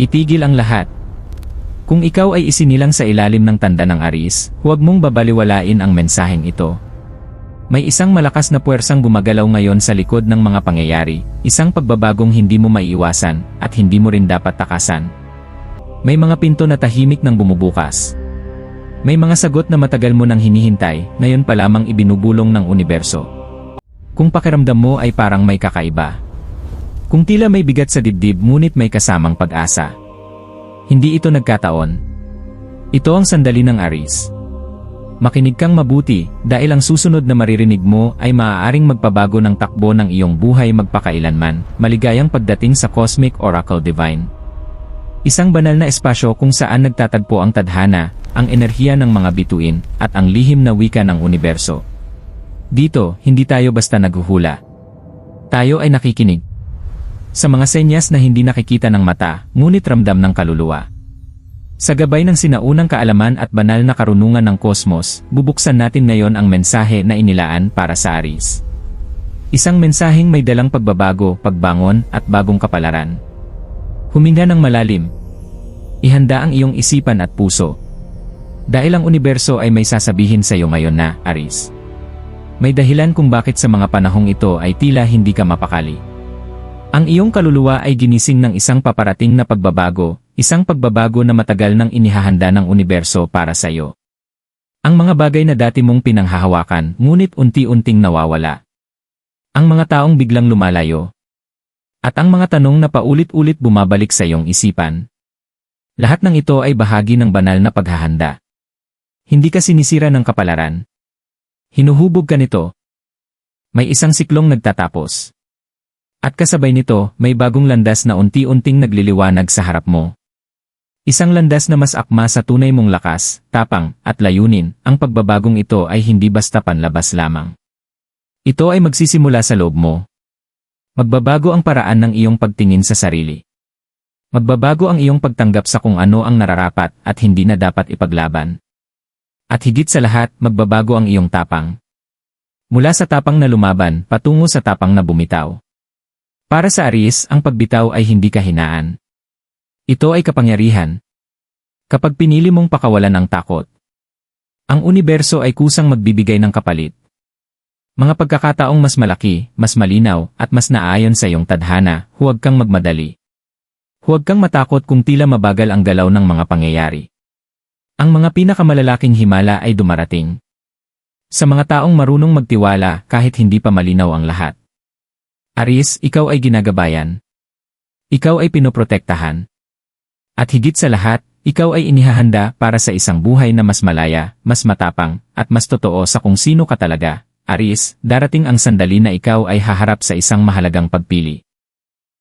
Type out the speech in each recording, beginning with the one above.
Itigil ang lahat. Kung ikaw ay isinilang sa ilalim ng tanda ng Aries, huwag mong babaliwalain ang mensaheng ito. May isang malakas na puwersang gumagalaw ngayon sa likod ng mga pangyayari, isang pagbabagong hindi mo maiiwasan, at hindi mo rin dapat takasan. May mga pinto na tahimik nang bumubukas. May mga sagot na matagal mo nang hinihintay, ngayon pa lamang ibinubulong ng universo. Kung pakiramdam mo ay parang may kakaiba. Kung tila may bigat sa dibdib ngunit may kasamang pag-asa. Hindi ito nagkataon. Ito ang sandali ng Aries. Makinig kang mabuti, dahil ang susunod na maririnig mo ay maaaring magpabago ng takbo ng iyong buhay magpakailanman. Maligayang pagdating sa Cosmic Oracle Divine. Isang banal na espasyo kung saan nagtatagpo ang tadhana, ang enerhiya ng mga bituin, at ang lihim na wika ng universo. Dito, hindi tayo basta naghuhula. Tayo ay nakikinig. Sa mga senyas na hindi nakikita ng mata, ngunit ramdam ng kaluluwa. Sa gabay ng sinaunang kaalaman at banal na karunungan ng kosmos, bubuksan natin ngayon ang mensahe na inilaan para sa Aries. Isang mensaheng may dalang pagbabago, pagbangon, at bagong kapalaran. Huminga ng malalim. Ihanda ang iyong isipan at puso. Dahil ang universo ay may sasabihin sa iyo ngayon na, Aries. May dahilan kung bakit sa mga panahong ito ay tila hindi ka mapakali. Ang iyong kaluluwa ay ginising ng isang paparating na pagbabago, isang pagbabago na matagal nang inihahanda ng universo para sa iyo. Ang mga bagay na dati mong pinanghahawakan, ngunit unti-unting nawawala. Ang mga taong biglang lumalayo. At ang mga tanong na paulit-ulit bumabalik sa iyong isipan. Lahat ng ito ay bahagi ng banal na paghahanda. Hindi ka sinisira ng kapalaran. Hinuhubog ka nito. May isang siklong nagtatapos. At kasabay nito, may bagong landas na unti-unting nagliliwanag sa harap mo. Isang landas na mas akma sa tunay mong lakas, tapang, at layunin. Ang pagbabagong ito ay hindi basta panlabas lamang. Ito ay magsisimula sa loob mo. Magbabago ang paraan ng iyong pagtingin sa sarili. Magbabago ang iyong pagtanggap sa kung ano ang nararapat at hindi na dapat ipaglaban. At higit sa lahat, magbabago ang iyong tapang. Mula sa tapang na lumaban, patungo sa tapang na bumitaw. Para sa Aries, ang pagbitaw ay hindi kahinaan. Ito ay kapangyarihan. Kapag pinili mong pakawalan ang takot, ang universo ay kusang magbibigay ng kapalit. Mga pagkakataong mas malaki, mas malinaw, at mas naayon sa iyong tadhana, huwag kang magmadali. Huwag kang matakot kung tila mabagal ang galaw ng mga pangyayari. Ang mga pinakamalalaking himala ay dumarating. Sa mga taong marunong magtiwala kahit hindi pa malinaw ang lahat. Aries, ikaw ay ginagabayan. Ikaw ay pinoprotektahan. At higit sa lahat, ikaw ay inihahanda para sa isang buhay na mas malaya, mas matapang, at mas totoo sa kung sino ka talaga. Aries, darating ang sandali na ikaw ay haharap sa isang mahalagang pagpili.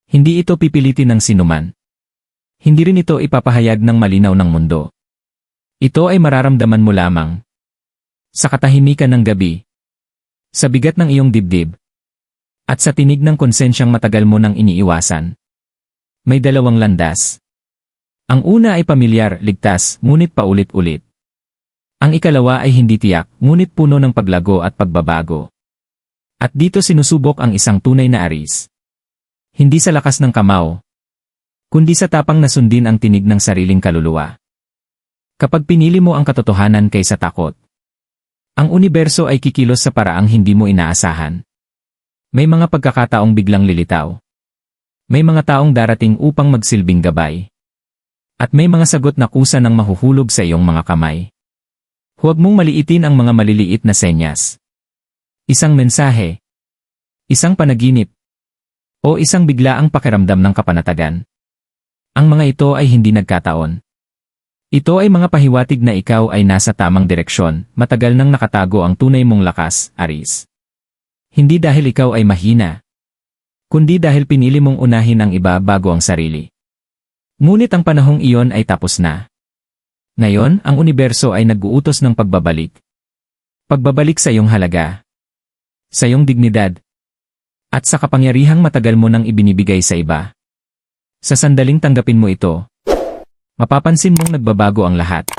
Hindi ito pipilitin ng sinuman. Hindi rin ito ipapahayag ng malinaw ng mundo. Ito ay mararamdaman mo lamang. Sa katahimikan ng gabi. Sa bigat ng iyong dibdib. At sa tinig ng konsensyang matagal mo nang iniiwasan. May dalawang landas. Ang una ay pamilyar, ligtas, ngunit paulit-ulit. Ang ikalawa ay hindi tiyak, ngunit puno ng paglago at pagbabago. At dito sinusubok ang isang tunay na Aries. Hindi sa lakas ng kamao, kundi sa tapang na sundin ang tinig ng sariling kaluluwa. Kapag pinili mo ang katotohanan kaysa takot, ang universo ay kikilos sa paraang hindi mo inaasahan. May mga pagkakataong biglang lilitaw. May mga taong darating upang magsilbing gabay. At may mga sagot na kusa ng mahuhulog sa iyong mga kamay. Huwag mong maliitin ang mga maliliit na senyas. Isang mensahe. Isang panaginip. O isang biglaang pakiramdam ng kapanatagan. Ang mga ito ay hindi nagkataon. Ito ay mga pahiwatig na ikaw ay nasa tamang direksyon, matagal nang nakatago ang tunay mong lakas, Aries. Hindi dahil ikaw ay mahina, kundi dahil pinili mong unahin ang iba bago ang sarili. Ngunit ang panahong iyon ay tapos na. Ngayon, ang universo ay nag-uutos ng pagbabalik. Pagbabalik sa iyong halaga, sa iyong dignidad, at sa kapangyarihang matagal mo nang ibinibigay sa iba. Sa sandaling tanggapin mo ito, mapapansin mong nagbabago ang lahat.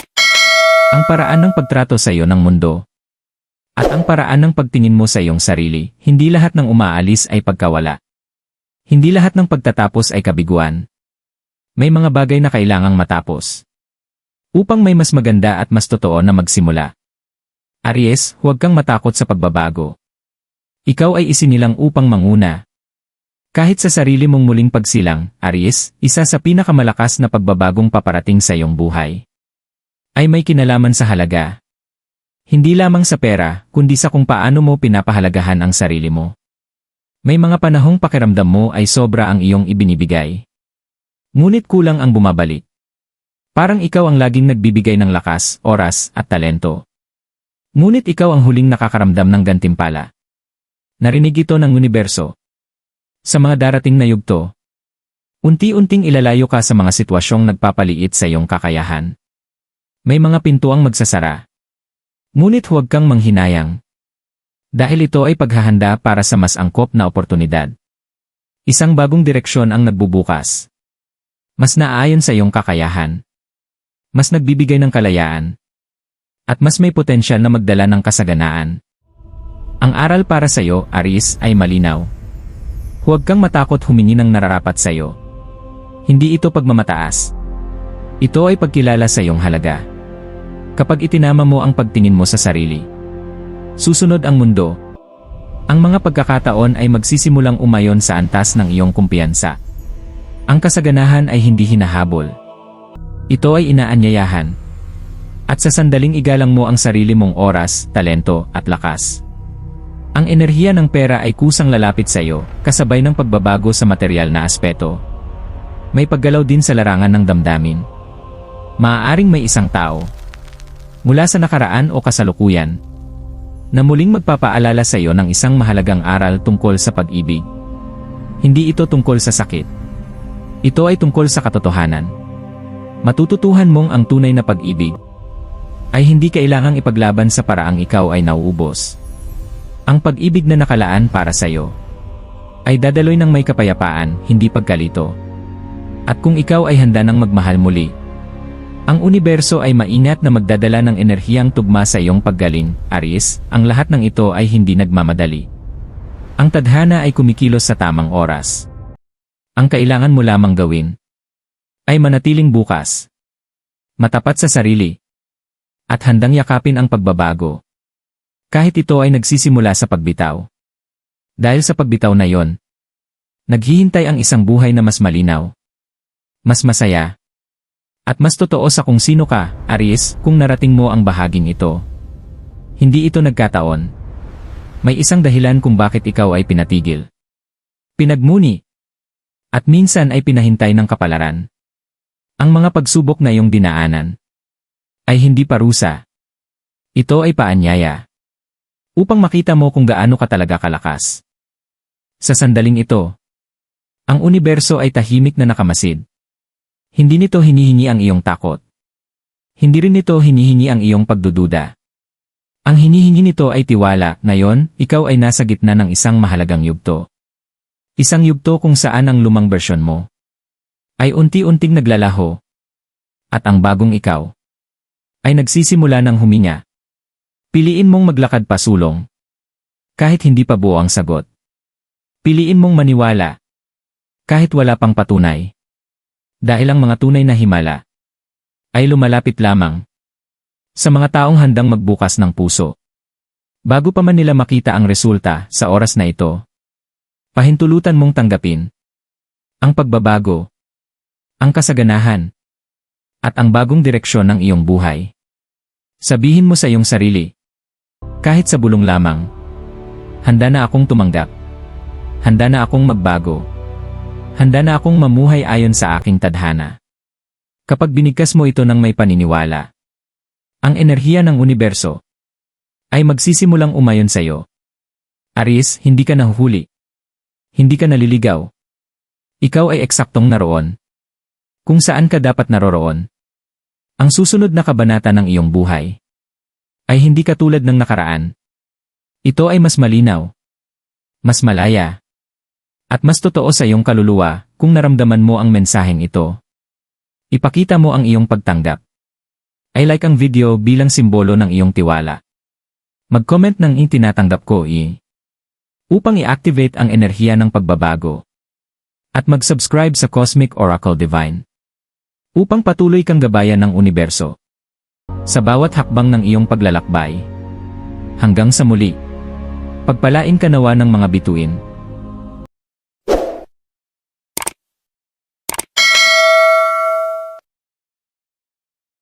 Ang paraan ng pagtrato sa iyo ng mundo, at ang paraan ng pagtingin mo sa iyong sarili. Hindi lahat ng umaalis ay pagkawala. Hindi lahat ng pagtatapos ay kabiguan. May mga bagay na kailangang matapos upang may mas maganda at mas totoo na magsimula. Aries, huwag kang matakot sa pagbabago. Ikaw ay isinilang upang manguna. Kahit sa sarili mong muling pagsilang, Aries, isa sa pinakamalakas na pagbabagong paparating sa iyong buhay ay may kinalaman sa halaga. Hindi lamang sa pera, kundi sa kung paano mo pinapahalagahan ang sarili mo. May mga panahong pakiramdam mo ay sobra ang iyong ibinibigay. Ngunit kulang ang bumabalik. Parang ikaw ang laging nagbibigay ng lakas, oras, at talento. Ngunit ikaw ang huling nakakaramdam ng gantimpala. Narinig ito ng universo. Sa mga darating na yugto, unti-unting ilalayo ka sa mga sitwasyong nagpapaliit sa iyong kakayahan. May mga pintuang magsasara. Ngunit huwag kang manghinayang. Dahil ito ay paghahanda para sa mas angkop na oportunidad. Isang bagong direksyon ang nagbubukas. Mas naaayon sa iyong kakayahan. Mas nagbibigay ng kalayaan. At mas may potensyal na magdala ng kasaganaan. Ang aral para sa iyo, Aries, ay malinaw. Huwag kang matakot humingi ng nararapat sa iyo. Hindi ito pagmamataas. Ito ay pagkilala sa iyong halaga. Kapag itinama mo ang pagtingin mo sa sarili, susunod ang mundo. Ang mga pagkakataon ay magsisimulang umayon sa antas ng iyong kumpiyansa. Ang kasaganahan ay hindi hinahabol. Ito ay inaanyayahan. At sa sandaling igalang mo ang sarili mong oras, talento, at lakas. Ang enerhiya ng pera ay kusang lalapit sa iyo, kasabay ng pagbabago sa material na aspeto. May paggalaw din sa larangan ng damdamin. Maaaring may isang tao, mula sa nakaraan o kasalukuyan, na muling magpapaalala sa iyo ng isang mahalagang aral tungkol sa pag-ibig. Hindi ito tungkol sa sakit. Ito ay tungkol sa katotohanan. Matututuhan mong ang tunay na pag-ibig ay hindi kailangang ipaglaban sa paraang ikaw ay nauubos. Ang pag-ibig na nakalaan para sa iyo ay dadaloy ng may kapayapaan, hindi pagkalito. At kung ikaw ay handa ng magmahal muli, ang universo ay maingat na magdadala ng enerhiyang tugma sa iyong paggaling, Aries. Ang lahat ng ito ay hindi nagmamadali. Ang tadhana ay kumikilos sa tamang oras. Ang kailangan mo lamang gawin ay manatiling bukas, matapat sa sarili, at handang yakapin ang pagbabago. Kahit ito ay nagsisimula sa pagbitaw. Dahil sa pagbitaw na yon, naghihintay ang isang buhay na mas malinaw, mas masaya, at mas totoo sa kung sino ka, Aries. Kung narating mo ang bahaging ito, hindi ito nagkataon. May isang dahilan kung bakit ikaw ay pinatigil, pinagmuni, at minsan ay pinahintay ng kapalaran. Ang mga pagsubok na iyong dinaanan ay hindi parusa. Ito ay paanyaya upang makita mo kung gaano ka talaga kalakas. Sa sandaling ito, ang universo ay tahimik na nakamasid. Hindi nito hinihingi ang iyong takot. Hindi rin nito hinihingi ang iyong pagdududa. Ang hinihingi nito ay tiwala. Ngayon, ikaw ay nasa gitna ng isang mahalagang yugto. Isang yugto kung saan ang lumang bersyon mo ay unti-unting naglalaho, at ang bagong ikaw ay nagsisimula ng huminga. Piliin mong maglakad pasulong, kahit hindi pa buo ang sagot. Piliin mong maniwala, kahit wala pang patunay. Dahil ang mga tunay na himala ay lumalapit lamang sa mga taong handang magbukas ng puso. Bago pa man nila makita ang resulta sa oras na ito, pahintulutan mong tanggapin ang pagbabago, ang kasaganahan, at ang bagong direksyon ng iyong buhay. Sabihin mo sa iyong sarili, kahit sa bulong lamang, handa na akong tumanggap. Handa na akong magbago. Handa na akong mamuhay ayon sa aking tadhana. Kapag binigkas mo ito ng may paniniwala, ang enerhiya ng universo ay magsisimulang umayon sa iyo. Aries, hindi ka nahuhuli. Hindi ka naliligaw. Ikaw ay eksaktong naroon kung saan ka dapat naroroon. Ang susunod na kabanata ng iyong buhay ay hindi katulad ng nakaraan. Ito ay mas malinaw, mas malaya, at mas totoo sa iyong kaluluwa. Kung naramdaman mo ang mensaheng ito, ipakita mo ang iyong pagtanggap. I like ang video bilang simbolo ng iyong tiwala. Mag-comment ng itinatanggap ko upang i-activate ang enerhiya ng pagbabago. At mag-subscribe sa Cosmic Oracle Divine. upang patuloy kang gabayan ng universo sa bawat hakbang ng iyong paglalakbay. Hanggang sa muli, pagpalain ka nawa ng mga bituin